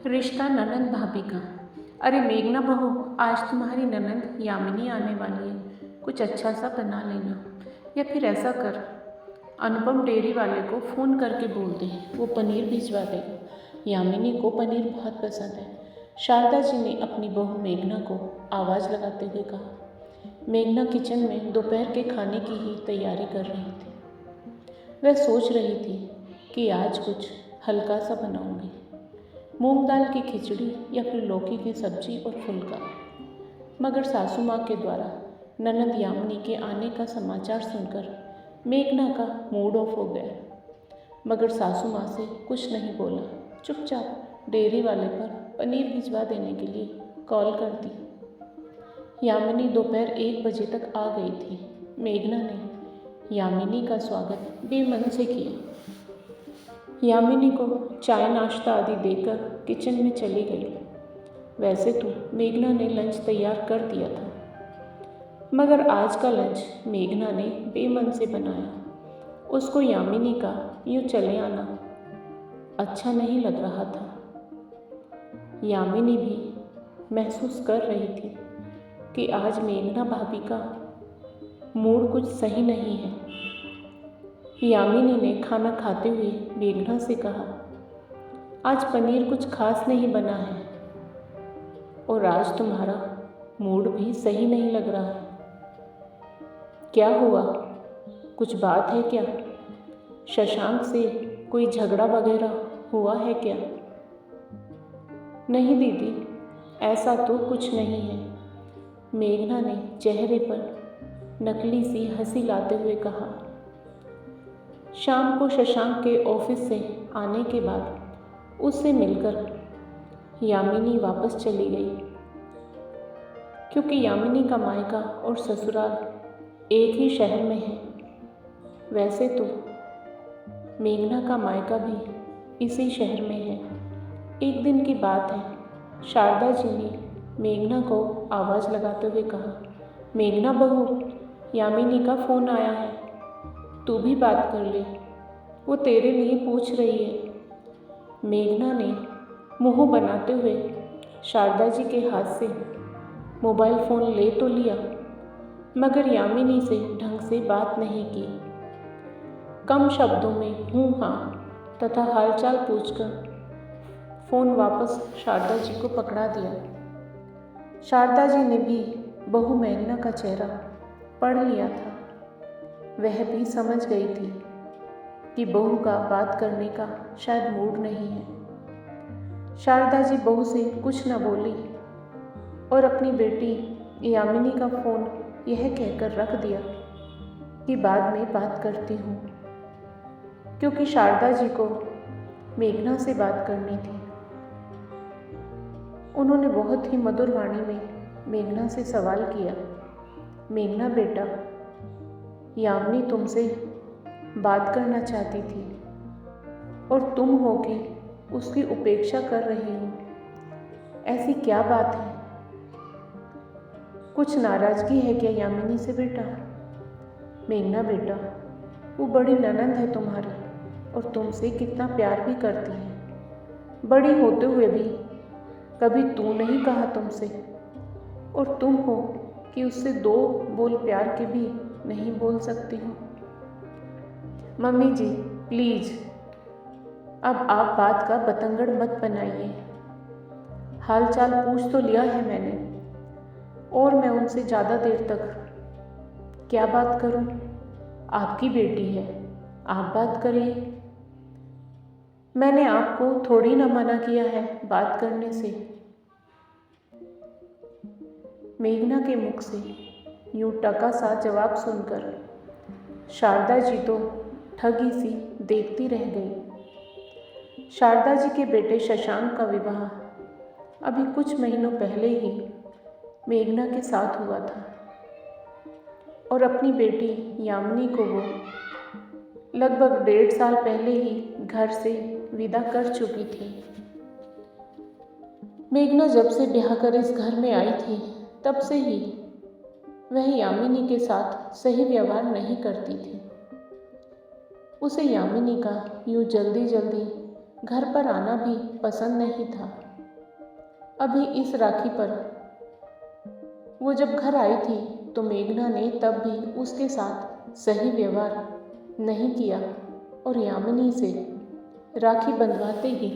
रिश्ता ननंद भाभी का। अरे मेघना बहू, आज तुम्हारी ननंद यामिनी आने वाली है, कुछ अच्छा सा बना लेना। या फिर ऐसा कर, अनुपम डेयरी वाले को फ़ोन करके बोल दे, वो पनीर भिजवा देगा। यामिनी को पनीर बहुत पसंद है। शारदा जी ने अपनी बहू मेघना को आवाज़ लगाते हुए कहा। मेघना किचन में दोपहर के खाने की ही तैयारी कर रही थी। वह सोच रही थी कि आज कुछ हल्का सा बनाऊंगी, मूंग दाल की खिचड़ी या फिर लौकी की सब्जी और फुल्का। मगर सासू माँ के द्वारा ननंद यामिनी के आने का समाचार सुनकर मेघना का मूड ऑफ हो गया। मगर सासू माँ से कुछ नहीं बोला, चुपचाप डेयरी वाले पर पनीर भिजवा देने के लिए कॉल कर दी। यामिनी दोपहर 1 बजे तक आ गई थी। मेघना ने यामिनी का स्वागत बेमन से किया। यामिनी को चाय नाश्ता आदि देकर किचन में चली गई। वैसे तो मेघना ने लंच तैयार कर दिया था, मगर आज का लंच मेघना ने बेमन से बनाया। उसको यामिनी का यूँ चले आना अच्छा नहीं लग रहा था। यामिनी भी महसूस कर रही थी कि आज मेघना भाभी का मूड कुछ सही नहीं है। यामिनी ने खाना खाते हुए मेघना से कहा, आज पनीर कुछ खास नहीं बना है और आज तुम्हारा मूड भी सही नहीं लग रहा है। क्या हुआ? कुछ बात है क्या? शशांक से कोई झगड़ा वगैरह हुआ है क्या? नहीं दीदी, ऐसा तो कुछ नहीं है, मेघना ने चेहरे पर नकली सी हंसी लाते हुए कहा। शाम को शशांक के ऑफिस से आने के बाद उससे मिलकर यामिनी वापस चली गई, क्योंकि यामिनी का मायका और ससुराल एक ही शहर में है। वैसे तो मेघना का मायका भी इसी शहर में है। एक दिन की बात है, शारदा जी ने मेघना को आवाज़ लगाते हुए कहा, मेघना बहू, यामिनी का फ़ोन आया है, तू भी बात कर ले, वो तेरे लिए पूछ रही है। मेघना ने मुंह बनाते हुए शारदा जी के हाथ से मोबाइल फ़ोन ले तो लिया, मगर यामिनी से ढंग से बात नहीं की। कम शब्दों में हूँ हाँ तथा हालचाल पूछकर फ़ोन वापस शारदा जी को पकड़ा दिया। शारदा जी ने भी बहू मेघना का चेहरा पढ़ लिया था। वह भी समझ गई थी कि बहू का बात करने का शायद मूड नहीं है। शारदा जी बहू से कुछ न बोली और अपनी बेटी यामिनी का फ़ोन यह कहकर रख दिया कि बाद में बात करती हूँ, क्योंकि शारदा जी को मेघना से बात करनी थी। उन्होंने बहुत ही मधुर वाणी में मेघना से सवाल किया, मेघना बेटा, यामिनी तुमसे बात करना चाहती थी और तुम हो कि उसकी उपेक्षा कर रही हो, ऐसी क्या बात है? कुछ नाराज़गी है क्या यामिनी से बेटा? मेघना बेटा, वो बड़ी ननंद है तुम्हारी और तुमसे कितना प्यार भी करती है। बड़ी होते हुए भी कभी तू नहीं कहा तुमसे, और तुम हो कि उससे 2 बोल प्यार के भी नहीं बोल सकती हो। मम्मी जी प्लीज़, अब आप बात का बतंगड़ मत बनाइए। हाल चाल पूछ तो लिया है मैंने, और मैं उनसे ज़्यादा देर तक क्या बात करूं? आपकी बेटी है, आप बात करिए। मैंने आपको थोड़ी ना मना किया है बात करने से। मेघना के मुख से यूँ टका सा जवाब सुनकर शारदा जी तो ठगी सी देखती रह गई। शारदा जी के बेटे शशांक का विवाह अभी कुछ महीनों पहले ही मेघना के साथ हुआ था और अपनी बेटी यामिनी को वो लगभग 1.5 साल पहले ही घर से विदा कर चुकी थी। मेघना जब से ब्याह कर इस घर में आई थी, तब से ही वह यामिनी के साथ सही व्यवहार नहीं करती थी। उसे यामिनी का यूँ जल्दी जल्दी घर पर आना भी पसंद नहीं था। अभी इस राखी पर वो जब घर आई थी तो मेघना ने तब भी उसके साथ सही व्यवहार नहीं किया और यामिनी से राखी बंधवाते ही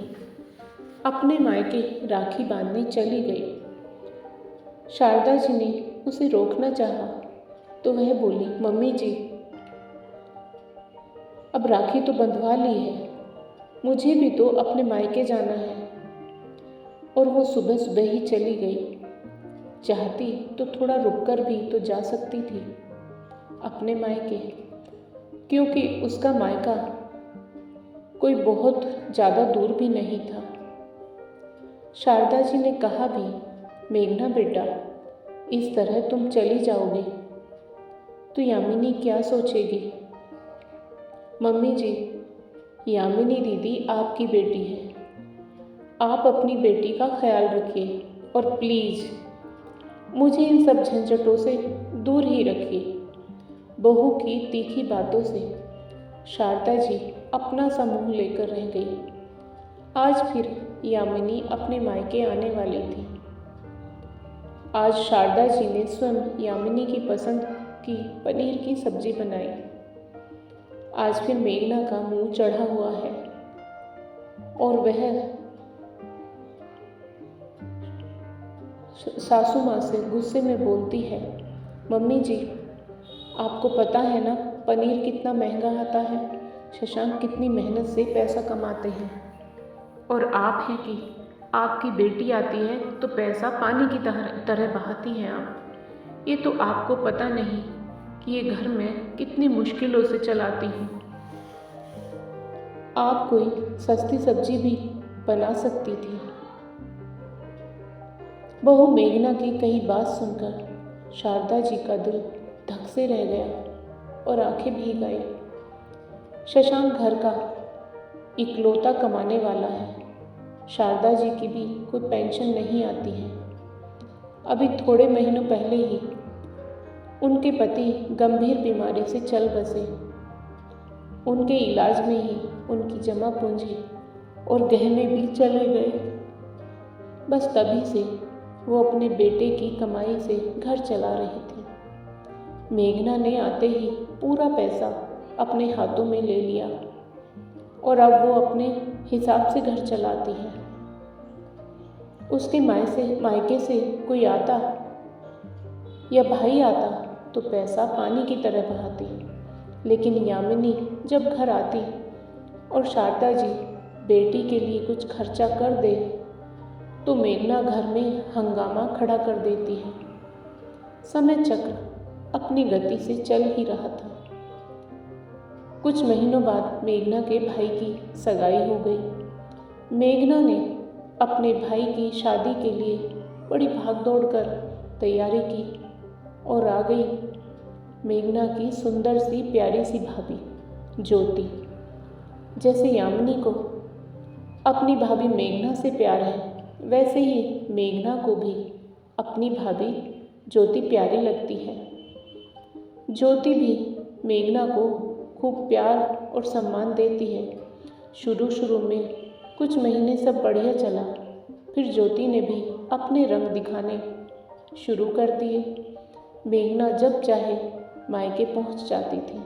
अपने मायके राखी बांधने चली गई। शारदा जी ने उसे रोकना चाहा तो वह बोली, मम्मी जी, अब राखी तो बंधवा ली है, मुझे भी तो अपने मायके जाना है। और वो सुबह सुबह ही चली गई। चाहती तो थोड़ा रुककर भी तो जा सकती थी अपने मायके, क्योंकि उसका मायका कोई बहुत ज़्यादा दूर भी नहीं था। शारदा जी ने कहा भी, मेघना बेटा, इस तरह तुम चली जाओगे तो यामिनी क्या सोचेगी? मम्मी जी, यामिनी दीदी आपकी बेटी है, आप अपनी बेटी का ख्याल रखिए और प्लीज़ मुझे इन सब झंझटों से दूर ही रखिए। बहू की तीखी बातों से शारदा जी अपना सा मुँह लेकर रह गई। आज फिर यामिनी अपने मायके आने वाली थी। आज शारदा जी ने स्वयं यामिनी की पसंद की पनीर की सब्जी बनाई। आज फिर मेघना का मुंह चढ़ा हुआ है और वह सासू माँ से गुस्से में बोलती है, मम्मी जी, आपको पता है ना पनीर कितना महंगा आता है, शशांक कितनी मेहनत से पैसा कमाते हैं, और आप हैं कि आपकी बेटी आती है तो पैसा पानी की तरह बहाती हैं आप। ये तो आपको पता नहीं कि ये घर में कितनी मुश्किलों से चलाती हूँ। आप कोई सस्ती सब्जी भी बना सकती थी। बहू मेघना की कई बात सुनकर शारदा जी का दिल धक से रह गया और आंखें भीग आई। शशांक घर का इकलौता कमाने वाला है। शारदा जी की भी कोई पेंशन नहीं आती है। अभी थोड़े महीनों पहले ही उनके पति गंभीर बीमारी से चल बसे। उनके इलाज में ही उनकी जमा पूंजी और गहने भी चले गए। बस तभी से वो अपने बेटे की कमाई से घर चला रही थी। मेघना ने आते ही पूरा पैसा अपने हाथों में ले लिया और अब वो अपने हिसाब से घर चलाती है। उसके मायके से कोई आता या भाई आता तो पैसा पानी की तरह बहाती, लेकिन यामिनी जब घर आती और शारदा जी बेटी के लिए कुछ खर्चा कर दे तो मेघना घर में हंगामा खड़ा कर देती है। समय चक्र अपनी गति से चल ही रहा था। कुछ महीनों बाद मेघना के भाई की सगाई हो गई। मेघना ने अपने भाई की शादी के लिए बड़ी भागदौड़ कर तैयारी की और आ गई मेघना की सुंदर सी प्यारी सी भाभी ज्योति। जैसे यामिनी को अपनी भाभी मेघना से प्यार है, वैसे ही मेघना को भी अपनी भाभी ज्योति प्यारी लगती है। ज्योति भी मेघना को खूब प्यार और सम्मान देती है। शुरू में कुछ महीने सब बढ़िया चला, फिर ज्योति ने भी अपने रंग दिखाने शुरू कर दिए। मेघना जब चाहे मायके पहुंच जाती थी।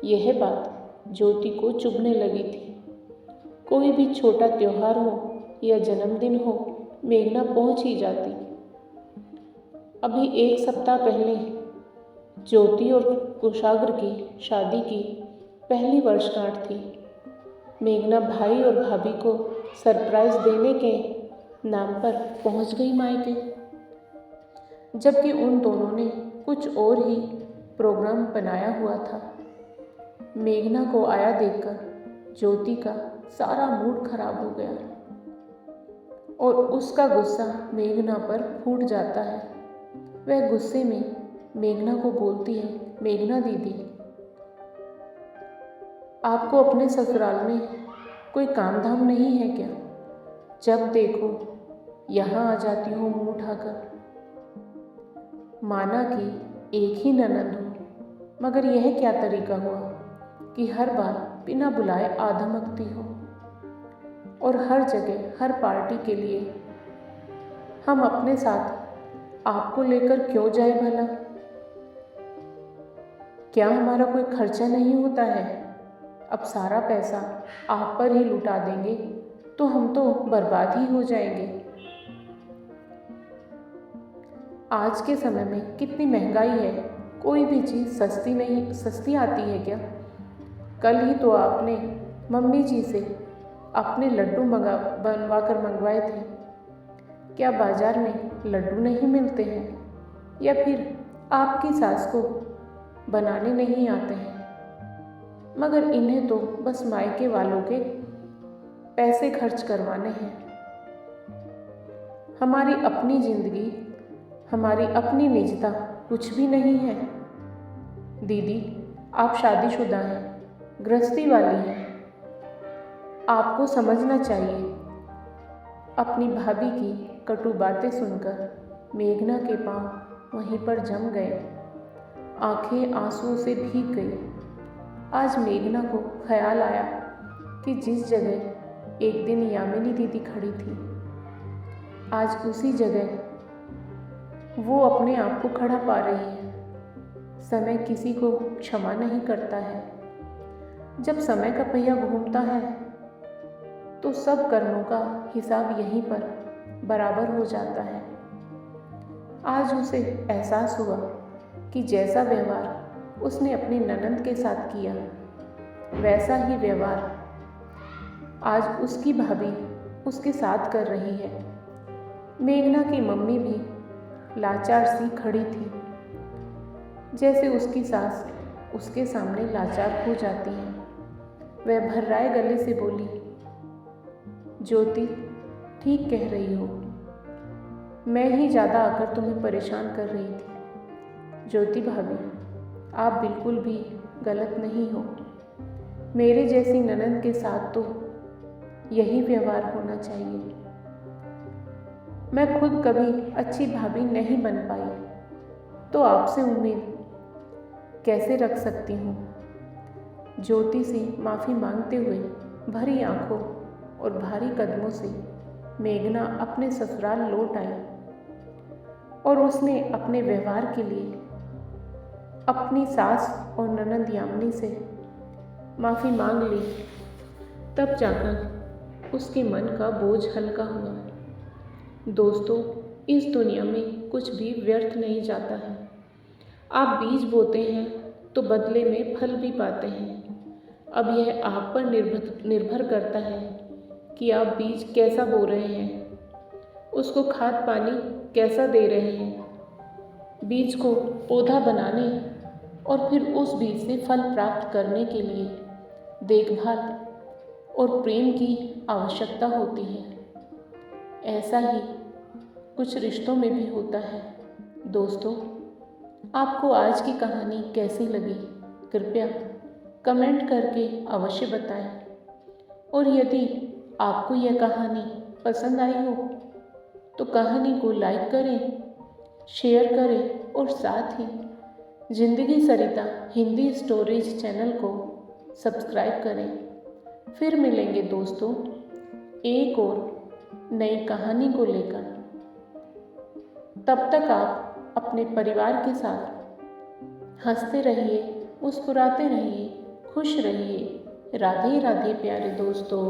यह बात ज्योति को चुभने लगी थी। कोई भी छोटा त्योहार हो या जन्मदिन हो, मेघना पहुंच ही जाती। अभी 1 सप्ताह पहले ज्योति और कुशाग्र की शादी की पहली वर्षगांठ थी। मेघना भाई और भाभी को सरप्राइज देने के नाम पर पहुंच गई मायके, जबकि उन दोनों ने कुछ और ही प्रोग्राम बनाया हुआ था। मेघना को आया देखकर ज्योति का सारा मूड खराब हो गया और उसका गुस्सा मेघना पर फूट जाता है। वह गुस्से में मेघना को बोलती है, मेघना दीदी, आपको अपने ससुराल में कोई काम धाम नहीं है क्या? जब देखो यहाँ आ जाती हो मुँह उठाकर। माना कि एक ही ननद हो, मगर यह क्या तरीका हुआ कि हर बार बिना बुलाए आ धमकती हो और हर जगह हर पार्टी के लिए हम अपने साथ आपको लेकर क्यों जाए भला? क्या हमारा कोई खर्चा नहीं होता है? अब सारा पैसा आप पर ही लुटा देंगे तो हम तो बर्बाद ही हो जाएंगे। आज के समय में कितनी महंगाई है, कोई भी चीज़ सस्ती आती है क्या? कल ही तो आपने मम्मी जी से अपने लड्डू बनवा कर मंगवाए थे। क्या बाजार में लड्डू नहीं मिलते हैं, या फिर आपकी सास को बनाने नहीं आते हैं? मगर इन्हें तो बस मायके वालों के पैसे खर्च करवाने हैं। हमारी अपनी जिंदगी, हमारी अपनी निजता कुछ भी नहीं है। दीदी, आप शादीशुदा हैं, गृहस्थी वाली हैं, आपको समझना चाहिए। अपनी भाभी की कटु बातें सुनकर मेघना के पांव वहीं पर जम गए, आंखें आंसुओं से भीग गई। आज मेघना को ख्याल आया कि जिस जगह एक दिन यामिनी दीदी खड़ी थी, आज उसी जगह वो अपने आप को खड़ा पा रही है। समय किसी को क्षमा नहीं करता है। जब समय का पहिया घूमता है तो सब कर्मों का हिसाब यहीं पर बराबर हो जाता है। आज उसे एहसास हुआ कि जैसा व्यवहार उसने अपनी ननंद के साथ किया, वैसा ही व्यवहार आज उसकी भाभी उसके साथ कर रही है। मेघना की मम्मी भी लाचार सी खड़ी थी, जैसे उसकी सास उसके सामने लाचार हो जाती है। वह भर्राए गले से बोली, ज्योति, ठीक कह रही हो, मैं ही ज़्यादा आकर तुम्हें परेशान कर रही थी। ज्योति भाभी, आप बिल्कुल भी गलत नहीं हो। मेरे जैसी ननंद के साथ तो यही व्यवहार होना चाहिए। मैं खुद कभी अच्छी भाभी नहीं बन पाई, तो आपसे उम्मीद कैसे रख सकती हूँ? ज्योति से माफ़ी मांगते हुए भरी आंखों और भारी कदमों से मेघना अपने ससुराल लौट आई और उसने अपने व्यवहार के लिए अपनी सास और ननंद यामिनी से माफ़ी मांग ली। तब जाकर उसके मन का बोझ हल्का हुआ। दोस्तों, इस दुनिया में कुछ भी व्यर्थ नहीं जाता है। आप बीज बोते हैं तो बदले में फल भी पाते हैं। अब यह आप पर निर्भर करता है कि आप बीज कैसा बो रहे हैं, उसको खाद पानी कैसा दे रहे हैं। बीज को पौधा बनाने और फिर उस बीज से फल प्राप्त करने के लिए देखभाल और प्रेम की आवश्यकता होती है। ऐसा ही कुछ रिश्तों में भी होता है। दोस्तों, आपको आज की कहानी कैसी लगी, कृपया कमेंट करके अवश्य बताएं। और यदि आपको यह कहानी पसंद आई हो तो कहानी को लाइक करें, शेयर करें और साथ ही जिंदगी सरिता हिंदी स्टोरीज चैनल को सब्सक्राइब करें। फिर मिलेंगे दोस्तों एक और नई कहानी को लेकर। तब तक आप अपने परिवार के साथ हंसते रहिए, मुस्कुराते रहिए, खुश रहिए। राधे राधे प्यारे दोस्तों।